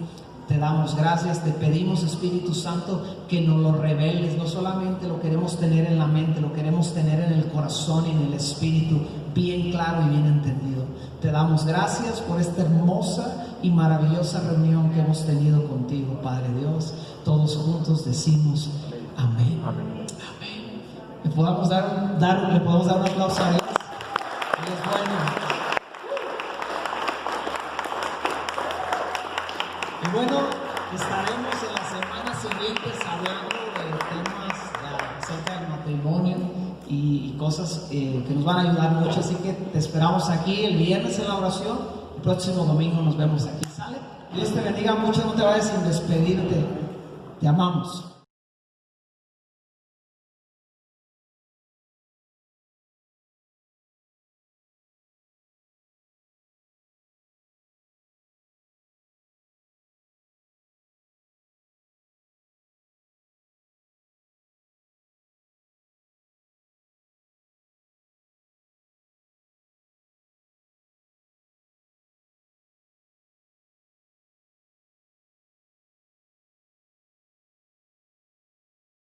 Te damos gracias, te pedimos, Espíritu Santo, que nos lo reveles. No solamente lo queremos tener en la mente, lo queremos tener en el corazón y en el espíritu, bien claro y bien entendido. Te damos gracias por esta hermosa y maravillosa reunión que hemos tenido contigo, Padre Dios. Todos juntos decimos amén. Amén. Amén. Le podemos dar un aplauso a Dios. Él es bueno. Y bueno, estaremos en las semanas siguientes hablando de temas acerca del matrimonio y cosas que nos van a ayudar mucho. Así que te esperamos aquí el viernes en la oración. El próximo domingo nos vemos aquí. ¿Sale? Dios te bendiga mucho. No te vayas sin despedirte. Te amamos.